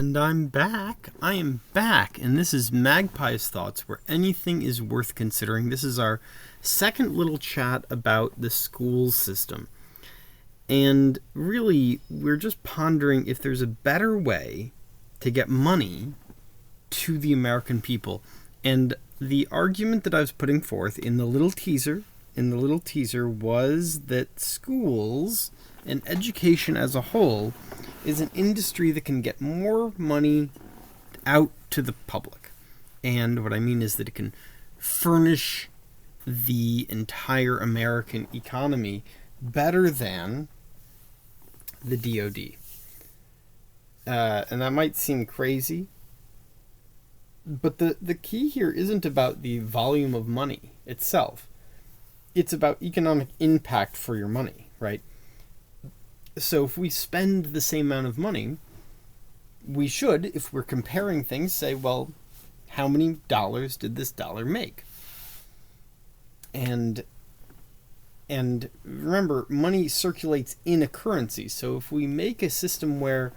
And I'm back. I am back. And this is Magpie's Thoughts, where anything is worth considering. This is our second little chat about the school system. And really, we're just pondering if there's a better way to get money to the American people. And the argument that I was putting forth in the little teaser was that schools and education as a whole is an industry that can get more money out to the public. And what I mean is that it can furnish the entire American economy better than the DoD. And that might seem crazy, but the key here isn't about the volume of money itself. It's about economic impact for your money, right? So if we spend the same amount of money, we should, if we're comparing things, say, well, how many dollars did this dollar make? And remember, money circulates in a currency. So if we make a system where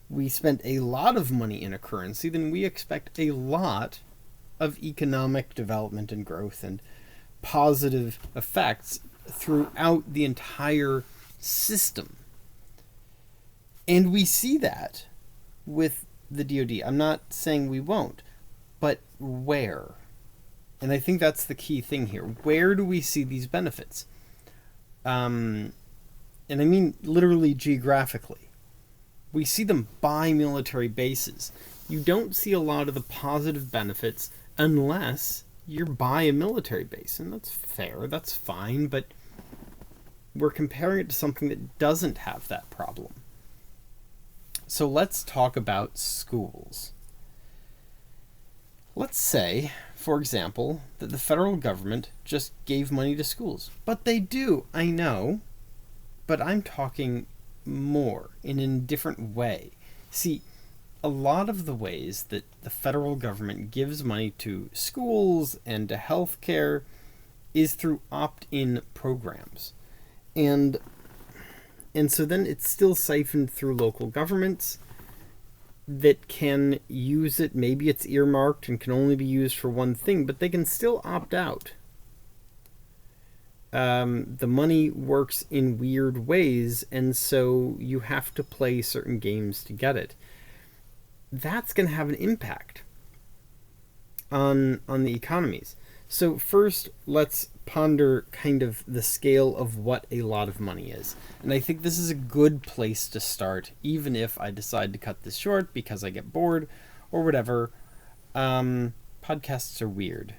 we spend a lot of money in a currency, then we expect a lot of economic development and growth and positive effects throughout the entire system. And we see that with the DoD. I'm not saying we won't, but where? And I think that's the key thing here. Where do we see these benefits? And I mean literally geographically. We see them by military bases. You don't see a lot of the positive benefits unless you're by a military base. And that's fair, that's fine, but we're comparing it to something that doesn't have that problem. So let's talk about schools. Let's say, for example, that the federal government just gave money to schools. But they do, I know, but I'm talking more in a different way. See, a lot of the ways that the federal government gives money to schools and to healthcare is through opt-in programs. And so then it's still siphoned through local governments that can use it. Maybe it's earmarked and can only be used for one thing, but they can still opt out. The money works in weird ways, and so you have to play certain games to get it. That's going to have an impact on the economies. So first, let's ponder kind of the scale of what a lot of money is. And I think this is a good place to start, even if I decide to cut this short because I get bored or whatever. Podcasts are weird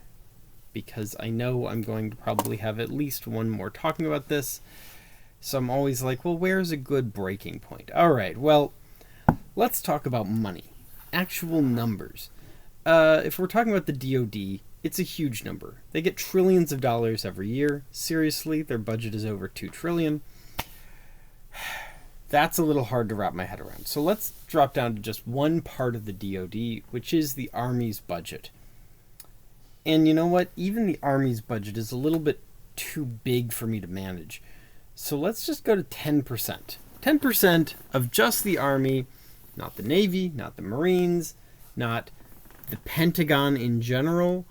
because I know I'm going to probably have at least one more talking about this. So I'm always like, well, where's a good breaking point? All right, well, let's talk about money. Actual numbers. If we're talking about the DoD, it's a huge number. They get trillions of dollars every year. Seriously, their budget is over $2 trillion. That's a little hard to wrap my head around. So let's drop down to just one part of the DoD, which is the Army's budget. And you know what? Even the Army's budget is a little bit too big for me to manage. So let's just go to 10%. 10% of just the Army, not the Navy, not the Marines, not the Pentagon in general,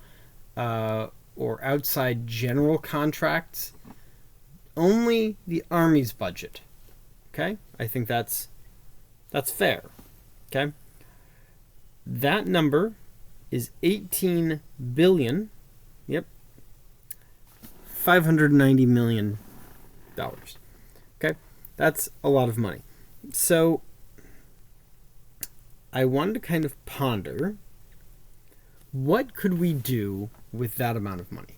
or outside general contracts. Only the Army's budget. Okay? I think that's fair. Okay? That number is $18 billion. Yep. $590 million. Okay? That's a lot of money. So I wanted to kind of ponder, what could we do with that amount of money?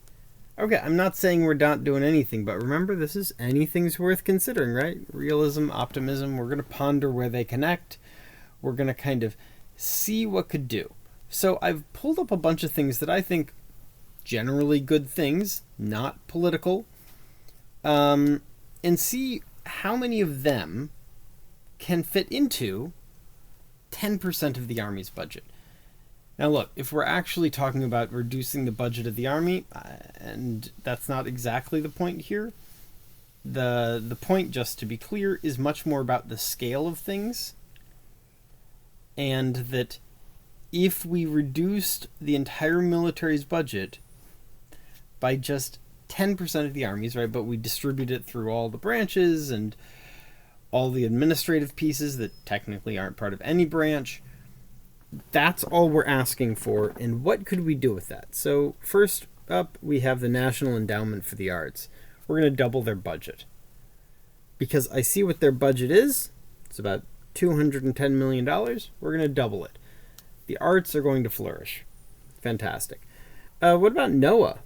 Okay, I'm not saying we're not doing anything, but remember, this is anything's worth considering, right? Realism, optimism, we're going to ponder where they connect. We're going to kind of see what could do. So I've pulled up a bunch of things that I think generally good things, not political, and see how many of them can fit into 10% of the Army's budget. Now look, if we're actually talking about reducing the budget of the Army, and that's not exactly the point here, the point, just to be clear, is much more about the scale of things and that if we reduced the entire military's budget by just 10% of the armies, right, but we distribute it through all the branches and all the administrative pieces that technically aren't part of any branch, that's all we're asking for. And what could we do with that? So first up, we have the National Endowment for the Arts. We're going to double their budget. Because I see what their budget is. It's about $210 million. We're going to double it. The arts are going to flourish. Fantastic. What about NOAA?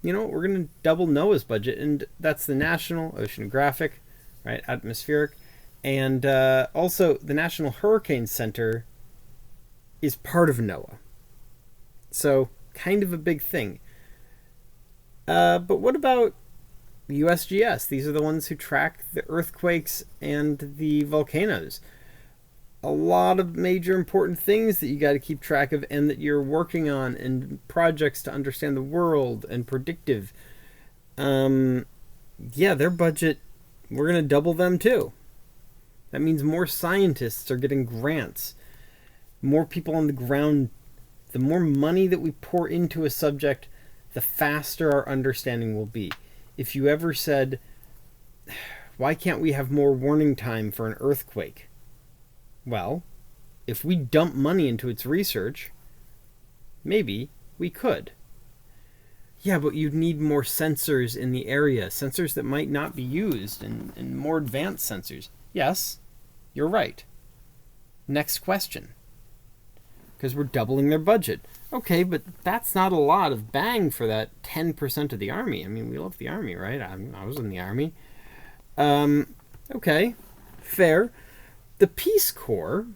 You know, we're going to double NOAA's budget, and that's the National Oceanographic, right, Atmospheric, and also the National Hurricane Center is part of NOAA. So, kind of a big thing. But what about the USGS? These are the ones who track the earthquakes and the volcanoes. A lot of major important things that you got to keep track of and that you're working on, and projects to understand the world and predictive. Yeah, their budget, we're going to double them too. That means more scientists are getting grants, more people on the ground. The more money that we pour into a subject, the faster our understanding will be. If you ever said, why can't we have more warning time for an earthquake? Well, if we dump money into its research, maybe we could. Yeah, but you'd need more sensors in the area, sensors that might not be used, and more advanced sensors. Yes, you're right. Next question. Because we're doubling their budget. Okay, but that's not a lot of bang for that 10% of the Army. I mean, we love the Army, right? I was in the Army. Okay, fair. The Peace Corps.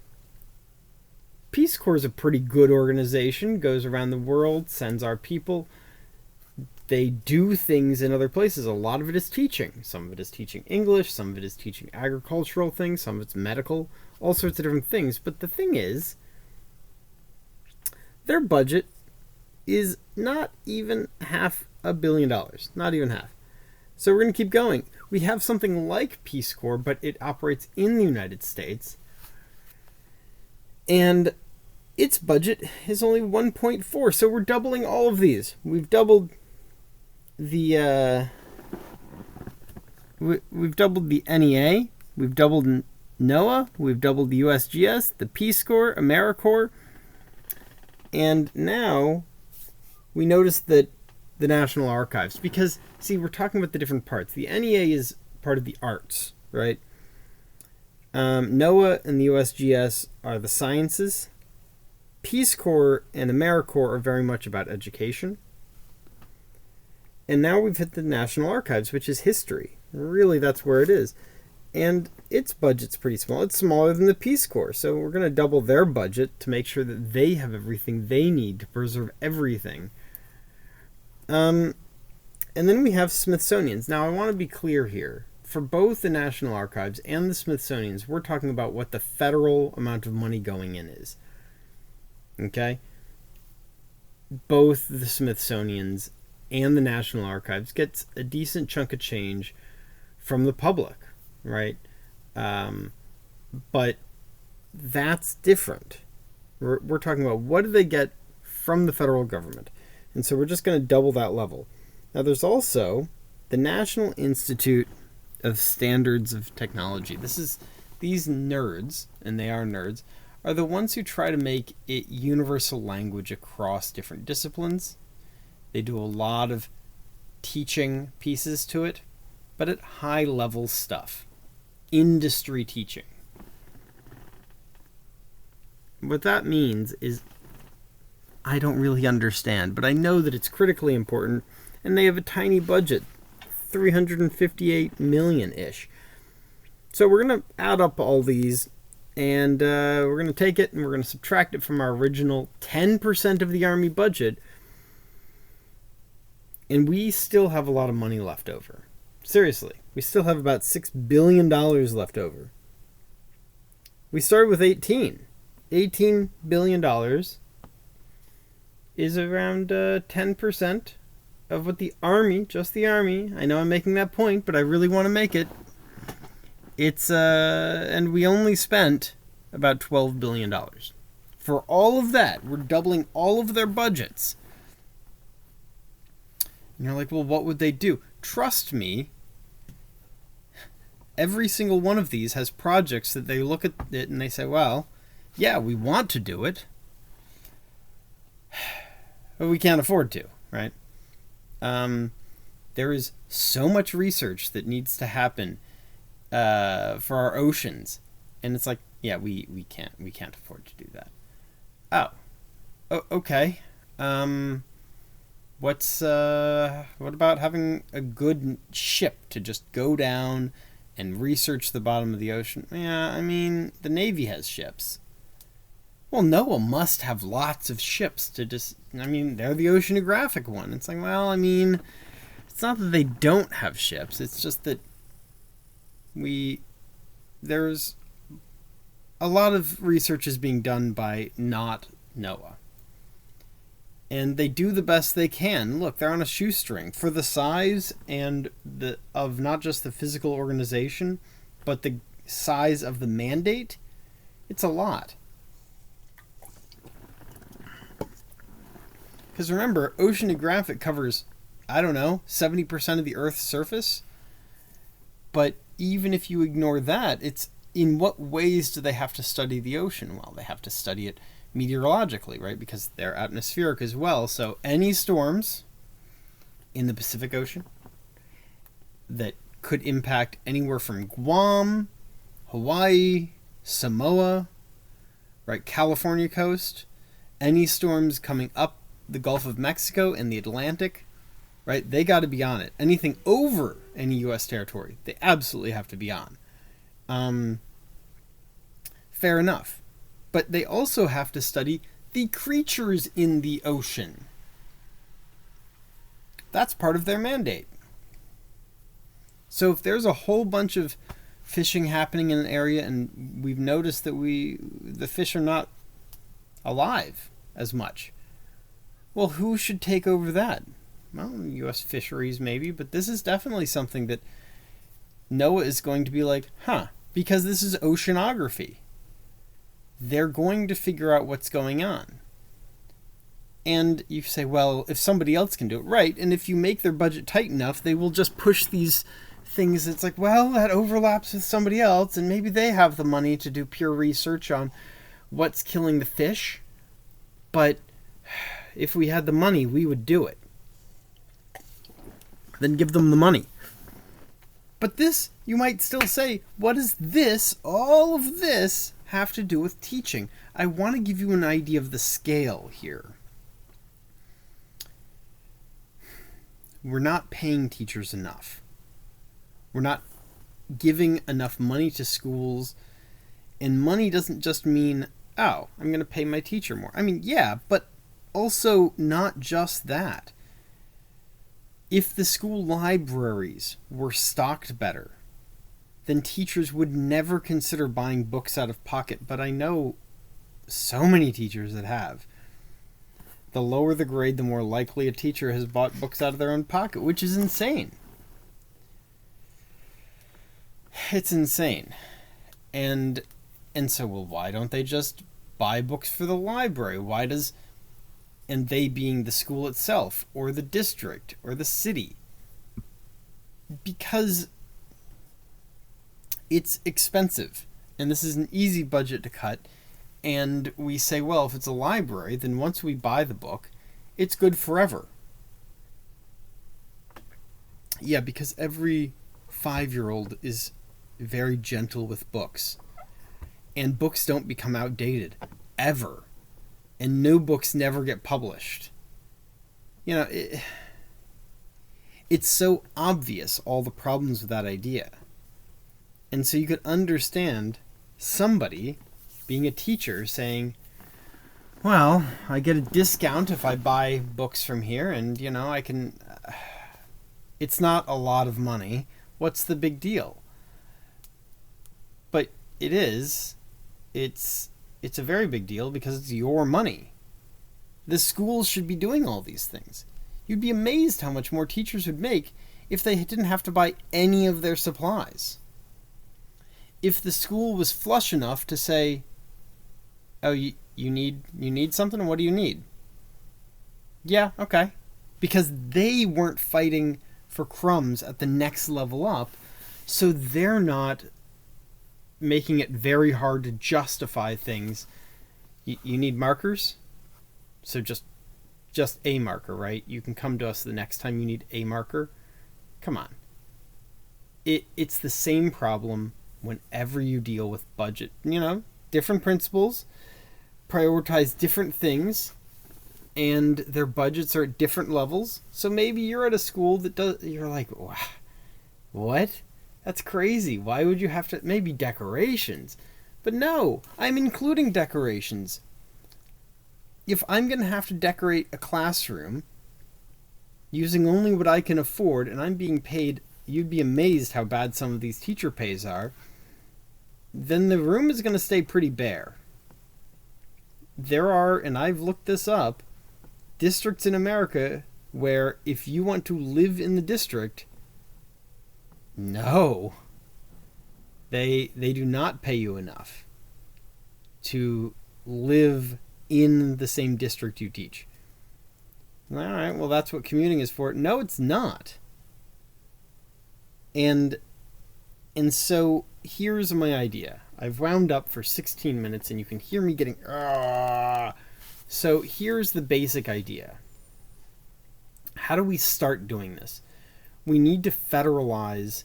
Peace Corps is a pretty good organization. Goes around the world, sends our people. They do things in other places. A lot of it is teaching. Some of it is teaching English. Some of it is teaching agricultural things. Some of it's medical. All sorts of different things. But the thing is, their budget is not even $500 million. Not even half. So we're going to keep going. We have something like Peace Corps, but it operates in the United States. And its budget is only 1.4. So we're doubling all of these. We've doubled the we've doubled the NEA. We've doubled NOAA. We've doubled the USGS, the Peace Corps, AmeriCorps. And now we notice that the National Archives, because, see, we're talking about the different parts. The NEA is part of the arts, right? NOAA and the USGS are the sciences. Peace Corps and AmeriCorps are very much about education. And now we've hit the National Archives, which is history. Really, that's where it is. And its budget's pretty small. It's smaller than the Peace Corps. So we're going to double their budget to make sure that they have everything they need to preserve everything. And then we have Smithsonian's. Now, I want to be clear here. For both the National Archives and the Smithsonian's, we're talking about what the federal amount of money going in is. Okay? Both the Smithsonian's and the National Archives gets a decent chunk of change from the public, right? But that's different. We're talking about what do they get from the federal government. And so we're just going to double that level. Now there's also the National Institute of Standards of Technology. These nerds, and they are nerds, are the ones who try to make it universal language across different disciplines. They do a lot of teaching pieces to it, but at high level stuff. Industry teaching. What that means is I don't really understand, but I know that it's critically important, and they have a tiny budget, $358 million-ish. So we're going to add up all these, and we're going to take it, and we're going to subtract it from our original 10% of the Army budget, and we still have a lot of money left over. Seriously, we still have about $6 billion left over. We started with 18. $18 billion is around 10% of what the Army, just the Army, I know I'm making that point, but I really want to make it. It's, and we only spent about $12 billion. For all of that, we're doubling all of their budgets. And you're like, well, what would they do? Trust me, every single one of these has projects that they look at it and they say, well, yeah, we want to do it, but we can't afford to, right? There is so much research that needs to happen for our oceans, and it's like, yeah, we can't afford to do that. Okay. What about having a good ship to just go down and research the bottom of the ocean? Yeah, I mean, the Navy has ships. Well, NOAA must have lots of ships to just... I mean, they're the oceanographic one. It's like, well, I mean, it's not that they don't have ships. It's just that there's a lot of research is being done by not NOAA. And they do the best they can. Look, they're on a shoestring for the size and of not just the physical organization, but the size of the mandate. It's a lot. Because remember, oceanographic covers, I don't know, 70% of the Earth's surface. But even if you ignore that, it's in what ways do they have to study the ocean? Well, they have to study it meteorologically, right? Because they're atmospheric as well. So any storms in the Pacific Ocean that could impact anywhere from Guam, Hawaii, Samoa, right, California coast, any storms coming up the Gulf of Mexico and the Atlantic, right, they got to be on it. Anything over any U.S. territory, they absolutely have to be on. Fair enough. But they also have to study the creatures in the ocean. That's part of their mandate. So if there's a whole bunch of fishing happening in an area and we've noticed that the fish are not alive as much, well, who should take over that? Well, U.S. fisheries maybe, but this is definitely something that NOAA is going to be like, because this is oceanography. They're going to figure out what's going on. And you say, well, if somebody else can do it, right, and if you make their budget tight enough, they will just push these things. It's like, well, that overlaps with somebody else, and maybe they have the money to do pure research on what's killing the fish. But if we had the money, we would do it. Then give them the money. But this, you might still say, what does this, all of this, have to do with teaching? I want to give you an idea of the scale here. We're not paying teachers enough. We're not giving enough money to schools. And money doesn't just mean, oh, I'm going to pay my teacher more. I mean, yeah, but also not just that. If the school libraries were stocked better, then teachers would never consider buying books out of pocket. But I know so many teachers that have. The lower the grade, the more likely a teacher has bought books out of their own pocket, which is insane. It's insane. And so, well, why don't they just buy books for the library? And they being the school itself, or the district, or the city. Because it's expensive, and this is an easy budget to cut, and we say, well, if it's a library, then once we buy the book, it's good forever. Yeah, because every 5-year-old is very gentle with books, and books don't become outdated, ever. And new books never get published. You know, it's so obvious, all the problems with that idea. And so you could understand somebody, being a teacher, saying, well, I get a discount if I buy books from here, and, you know, I can... it's not a lot of money. What's the big deal? But it is. It's a very big deal because it's your money. The schools should be doing all these things. You'd be amazed how much more teachers would make if they didn't have to buy any of their supplies. If the school was flush enough to say, Oh, you need something? What do you need? Yeah, okay. Because they weren't fighting for crumbs at the next level up, so they're not making it very hard to justify things. You need markers? So just a marker, right? You can come to us the next time you need a marker. Come on. It's the same problem whenever you deal with budget. Different principals prioritize different things, and their budgets are at different levels. So maybe you're at a school that does. You're like, wow, what? That's crazy. Why would you have to? Maybe decorations, but no, I'm including decorations. If I'm going to have to decorate a classroom using only what I can afford, and I'm being paid, you'd be amazed how bad some of these teacher pays are, then the room is going to stay pretty bare. There are, and I've looked this up, districts in America where if you want to live in the district, no, they do not pay you enough to live in the same district you teach. All right, well, that's what commuting is for. No, it's not. And so here's my idea. I've wound up for 16 minutes, and you can hear me getting... So here's the basic idea. How do we start doing this? We need to federalize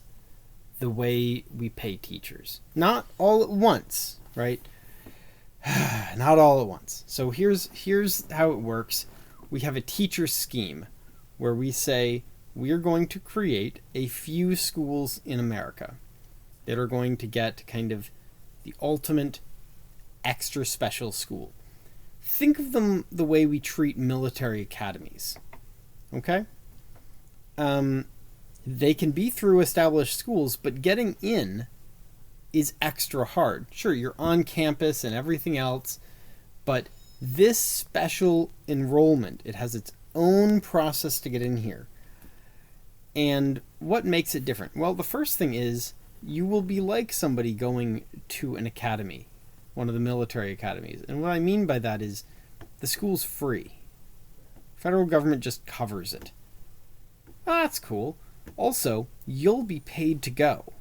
the way we pay teachers. Not all at once, right? Not all at once. So here's how it works. We have a teacher scheme where we say we're going to create a few schools in America that are going to get kind of the ultimate extra special school. Think of them the way we treat military academies. Okay? They can be through established schools, but getting in is extra hard. Sure, you're on campus and everything else, but this special enrollment, it has its own process to get in here. And what makes it different? Well, the first thing is you will be like somebody going to an academy, one of the military academies. And what I mean by that is the school's free. Federal government just covers it. That's cool. Also, you'll be paid to go.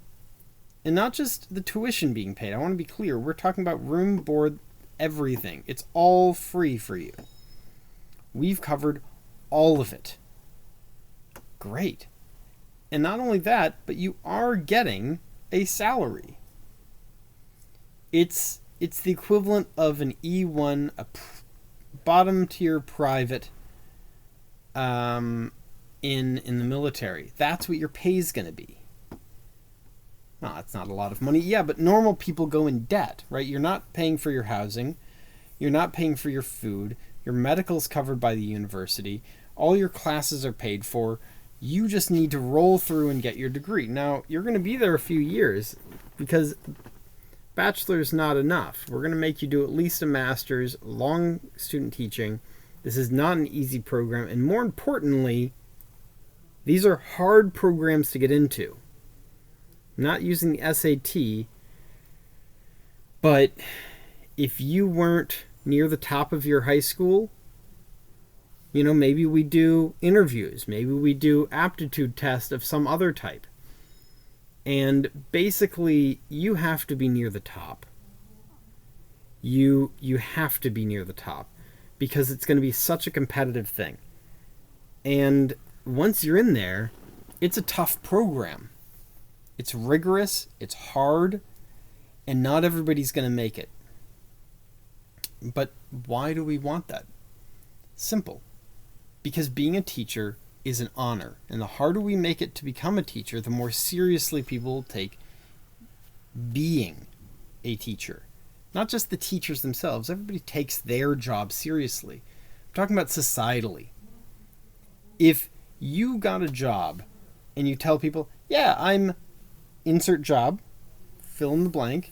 And not just the tuition being paid. I want to be clear. We're talking about room, board, everything. It's all free for you. We've covered all of it. Great. And not only that, but you are getting a salary. It's the equivalent of an E1, a bottom tier private in the military. That's what your pay is going to be. Oh, it's not a lot of money. Yeah, but normal people go in debt, right? You're not paying for your housing. You're not paying for your food. Your medical's covered by the university. All your classes are paid for. You just need to roll through and get your degree. Now, you're going to be there a few years because bachelor's not enough. We're going to make you do at least a master's, long student teaching. This is not an easy program. And more importantly, these are hard programs to get into. I'm not using the SAT, but if you weren't near the top of your high school, maybe we do interviews. Maybe we do aptitude tests of some other type. And basically, you have to be near the top. You have to be near the top because it's going to be such a competitive thing. And once you're in there, it's a tough program. It's rigorous, it's hard, and not everybody's going to make it. But why do we want that? Simple. Because being a teacher is an honor. And the harder we make it to become a teacher, the more seriously people will take being a teacher. Not just the teachers themselves. Everybody takes their job seriously. I'm talking about societally. If you got a job and you tell people, yeah, I'm insert job, fill in the blank,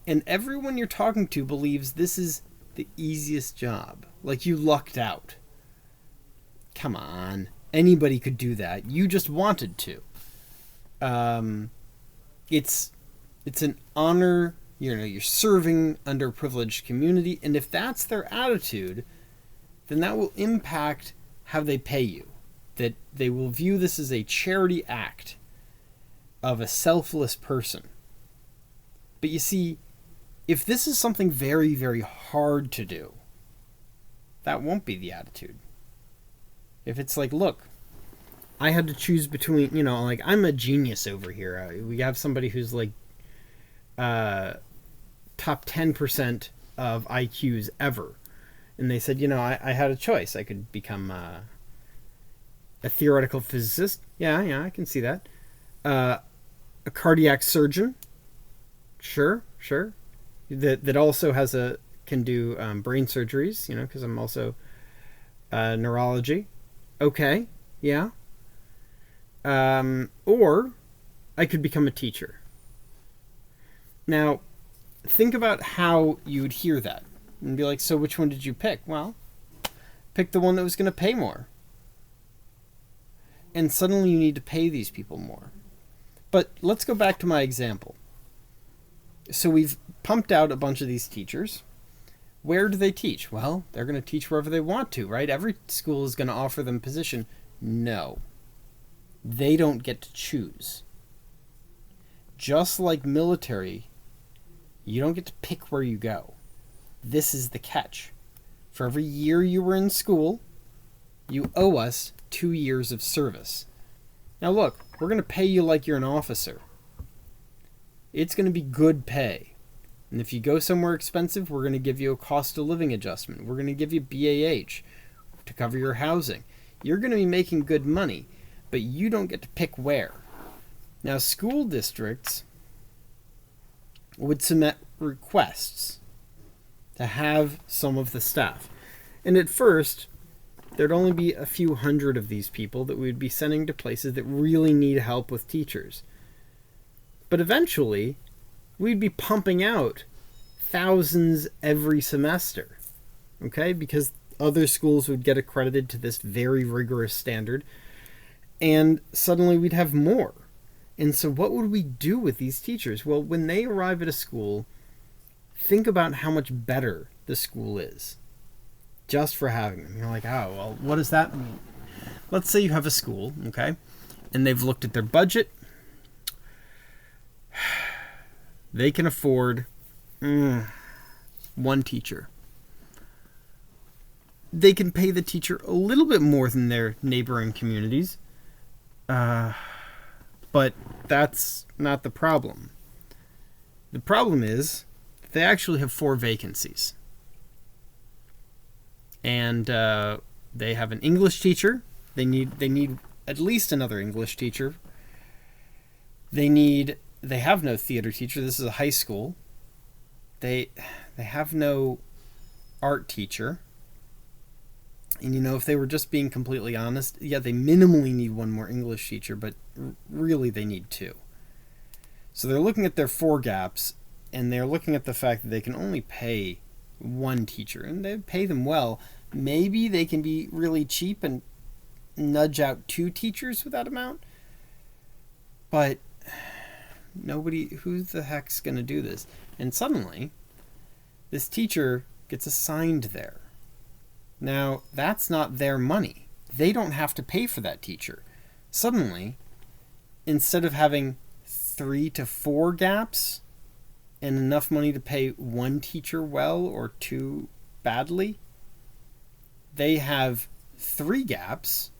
and everyone you're talking to believes this is the easiest job. Like you lucked out. Come on. Anybody could do that. You just wanted to. It's an honor you're serving underprivileged community. And if that's their attitude, then that will impact how they pay you. That they will view this as a charity act of a selfless person. But you see, if this is something very, very hard to do, that won't be the attitude. If it's like, look, I had to choose between, like, I'm a genius over here. We have somebody who's like top 10% of IQs ever. And they said, I had a choice. I could become a theoretical physicist. Yeah, I can see that. A cardiac surgeon. Sure. That also can do brain surgeries, because I'm also neurology. Okay, yeah. Or I could become a teacher. Now, think about how you would hear that and be like, so which one did you pick? Well, pick the one that was going to pay more. And suddenly you need to pay these people more. But let's go back to my example. So we've pumped out a bunch of these teachers. Where do they teach? Well, they're going to teach wherever they want to, right? Every school is going to offer them position. No. They don't get to choose. Just like military, you don't get to pick where you go. This is the catch. For every year you were in school, you owe us 2 years of service. Now look, we're going to pay you like you're an officer. It's going to be good pay. And if you go somewhere expensive, we're going to give you a cost of living adjustment. We're going to give you BAH to cover your housing. You're going to be making good money, but you don't get to pick where. Now, school districts would submit requests to have some of the staff. And at first, there'd only be a few hundred of these people that we'd be sending to places that really need help with teachers. But eventually, we'd be pumping out thousands every semester, okay? Because other schools would get accredited to this very rigorous standard, and suddenly we'd have more. And so what would we do with these teachers? Well, when they arrive at a school, think about how much better the school is just for having them. You're like, oh, well, what does that mean? Let's say you have a school, okay, and they've looked at their budget. They can afford one teacher. They can pay the teacher a little bit more than their neighboring communities. But that's not the problem. The problem is they actually have 4 vacancies. And they have an English teacher. They need at least another English teacher. They have no theater teacher. This is a high school. They have no art teacher. And if they were just being completely honest, yeah, they minimally need one more English teacher, but really they need 2. So they're looking at their 4 gaps, and they're looking at the fact that they can only pay 1 teacher, and they pay them well. Maybe they can be really cheap and nudge out 2 teachers with that amount, but who the heck's going to do this? And suddenly, this teacher gets assigned there. Now, that's not their money. They don't have to pay for that teacher. Suddenly, instead of having 3 to 4 gaps and enough money to pay 1 teacher well or 2 badly, they have 3 gaps,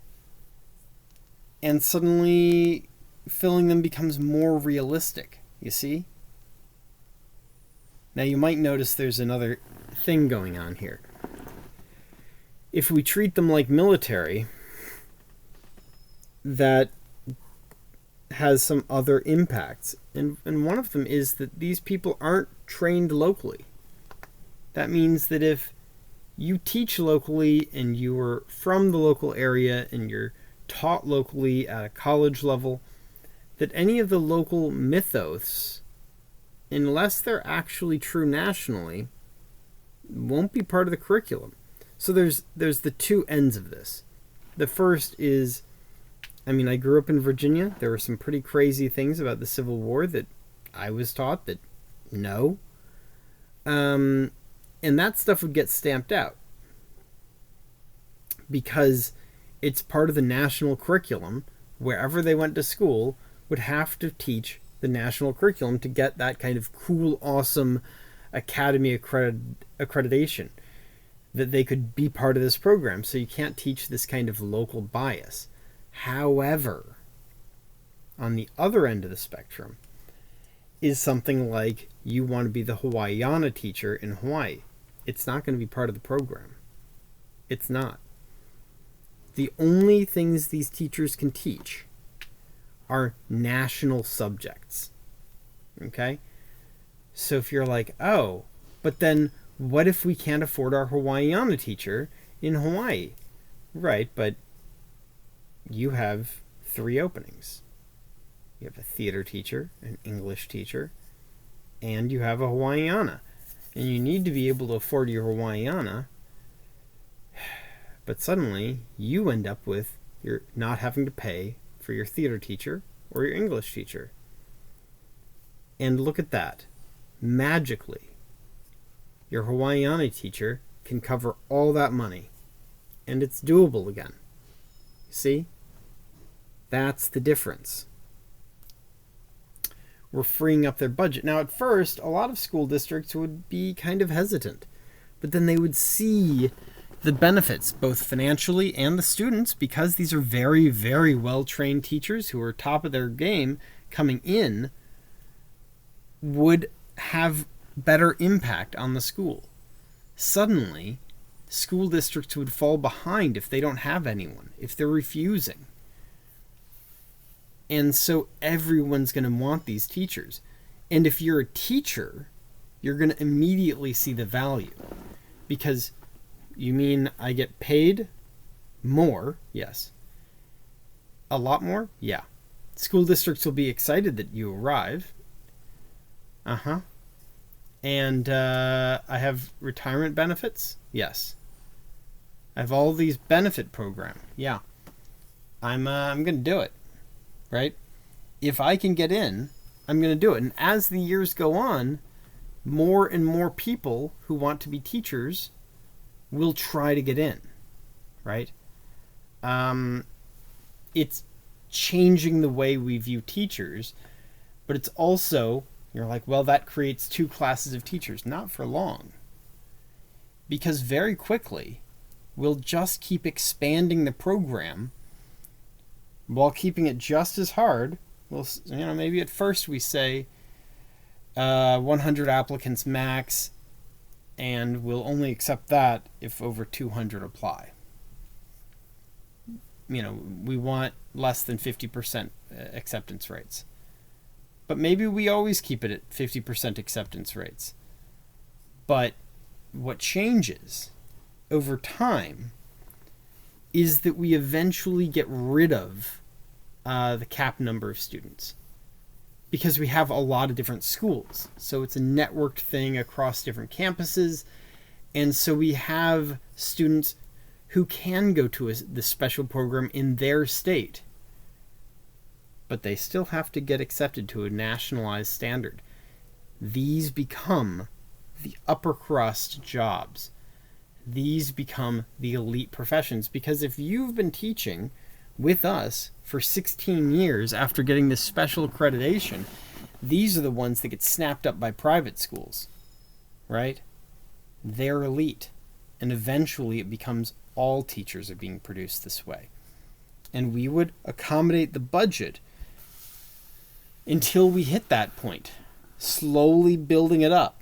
and suddenly filling them becomes more realistic, you see? Now you might notice there's another thing going on here. If we treat them like military, that has some other impacts. And one of them is that these people aren't trained locally. That means that if you teach locally and you are from the local area and you're taught locally at a college level, that any of the local mythos, unless they're actually true nationally, won't be part of the curriculum. So there's the 2 ends of this. The first is, I grew up in Virginia. There were some pretty crazy things about the Civil War that I was taught that, no, And that stuff would get stamped out because it's part of the national curriculum. Wherever they went to school would have to teach the national curriculum to get that kind of cool, awesome academy accreditation that they could be part of this program. So you can't teach this kind of local bias. However, on the other end of the spectrum is something like you want to be the Hawaiiana teacher in Hawaii. It's not going to be part of the program. It's not. The only things these teachers can teach are national subjects. Okay? So if you're like, oh, but then what if we can't afford our Hawaiiana teacher in Hawaii? Right, but you have 3 openings. You have a theater teacher, an English teacher, and you have a Hawaiiana. And you need to be able to afford your Hawaiiana. But suddenly, you end up with you're not having to pay for your theater teacher or your English teacher. And look at that. Magically, your Hawaiiana teacher can cover all that money. And it's doable again. See? That's the difference. We're freeing up their budget. Now, at first, a lot of school districts would be kind of hesitant. But then they would see the benefits, both financially and the students, because these are very, very well-trained teachers who are top of their game coming in, would have better impact on the school. Suddenly, school districts would fall behind if they don't have anyone, if they're refusing. And so everyone's going to want these teachers. And if you're a teacher, you're going to immediately see the value. Because you mean I get paid more? Yes. A lot more? Yeah. School districts will be excited that you arrive. And I have retirement benefits? Yes. I have all these benefit program. Yeah. I'm going to do it. Right? If I can get in, I'm going to do it. And as the years go on, more and more people who want to be teachers will try to get in. Right? It's changing the way we view teachers, but it's also, you're like, well, that creates 2 classes of teachers. Not for long. Because very quickly, we'll just keep expanding the program while keeping it just as hard. Well, maybe at first we say 100 applicants max, and we'll only accept that if over 200 apply. We want less than 50% acceptance rates. But maybe we always keep it at 50% acceptance rates. But what changes over time is that we eventually get rid of the cap number of students, because we have a lot of different schools. So it's a networked thing across different campuses. And so we have students who can go to the special program in their state, but they still have to get accepted to a nationalized standard. These become the upper crust jobs. These become the elite professions, because if you've been teaching with us for 16 years after getting this special accreditation, these are the ones that get snapped up by private schools, right? They're elite. And eventually it becomes all teachers are being produced this way. And we would accommodate the budget until we hit that point, slowly building it up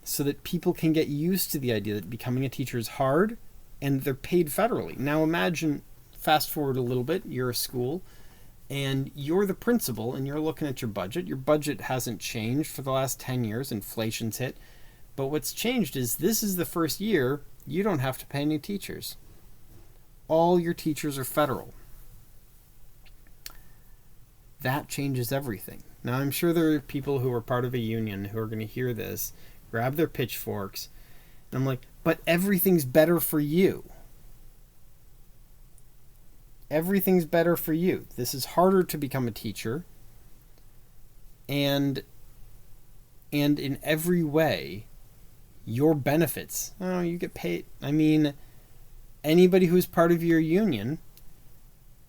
so that people can get used to the idea that becoming a teacher is hard and they're paid federally. Now imagine, fast forward a little bit, you're a school and you're the principal and you're looking at your budget. Your budget hasn't changed for the last 10 years. Inflation's hit. But what's changed is this is the first year you don't have to pay any teachers. All your teachers are federal. That changes everything. Now, I'm sure there are people who are part of a union who are going to hear this, grab their pitchforks, and I'm like, but everything's better for you. Everything's better for you. This is harder to become a teacher. And in every way, your benefits. Oh, you get paid. I mean, anybody who's part of your union,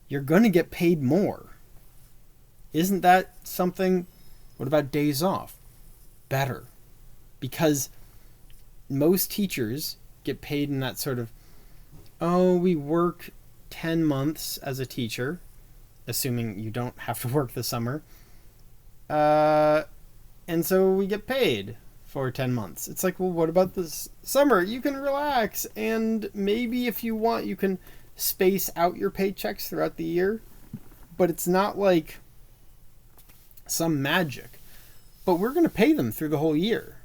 you're going to get paid more. Isn't that something? What about days off? Better. Because most teachers get paid in that sort of, oh, we work 10 months as a teacher, assuming you don't have to work the summer, and so we get paid for 10 months. It's like, well, what about this summer? You can relax, and maybe if you want, you can space out your paychecks throughout the year, but it's not like some magic. But we're going to pay them through the whole year,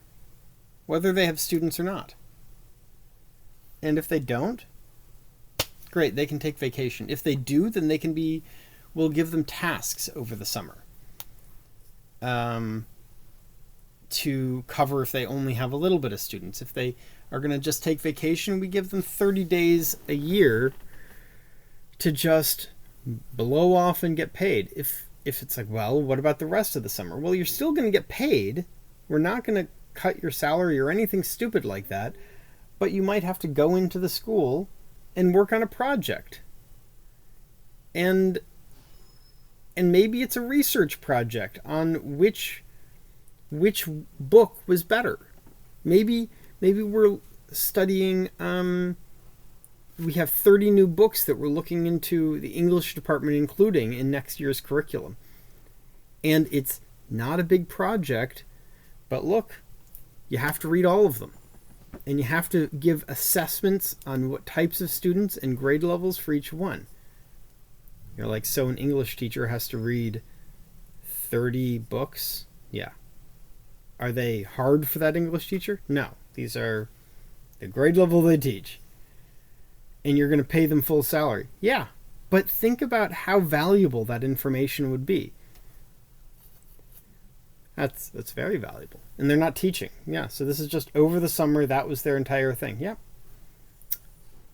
whether they have students or not. And if they don't, great, they can take vacation. If they do, then we'll give them tasks over the summer to cover if they only have a little bit of students. If they are going to just take vacation, we give them 30 days a year to just blow off and get paid. If it's like, well, what about the rest of the summer? Well, you're still going to get paid. We're not going to cut your salary or anything stupid like that, but you might have to go into the school and work on a project. And maybe it's a research project on which book was better. Maybe we're studying, we have 30 new books that we're looking into the English department including in next year's curriculum. And it's not a big project, but look, you have to read all of them. And you have to give assessments on what types of students and grade levels for each one. You're like, so an English teacher has to read 30 books? Yeah. Are they hard for that English teacher? No. These are the grade level they teach. And you're going to pay them full salary. Yeah. But think about how valuable that information would be. That's very valuable. And they're not teaching. Yeah, so this is just over the summer. That was their entire thing. Yeah.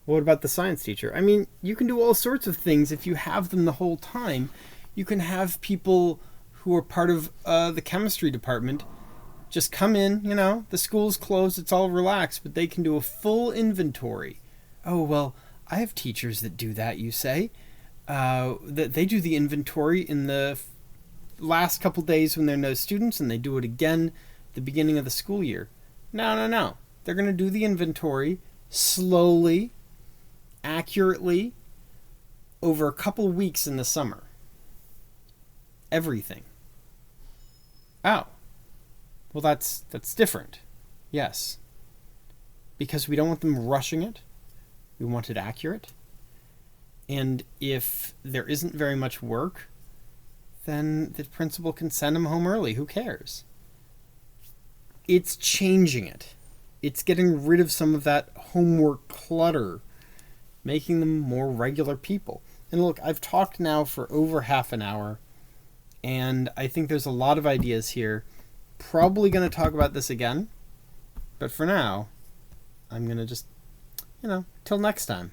What about the science teacher? I mean, you can do all sorts of things if you have them the whole time. You can have people who are part of the chemistry department just come in, the school's closed, it's all relaxed, but they can do a full inventory. Oh, well, I have teachers that do that, you say. That they do the inventory in the last couple days when there are no students, and they do it again at the beginning of the school year. No. They're going to do the inventory slowly, accurately, over a couple weeks in the summer. Everything. Oh. Well, that's different. Yes. Because we don't want them rushing it. We want it accurate. And if there isn't very much work, then the principal can send them home early. Who cares? It's changing it. It's getting rid of some of that homework clutter, making them more regular people. And look, I've talked now for over half an hour, and I think there's a lot of ideas here. Probably going to talk about this again, but for now, I'm going to just, till next time.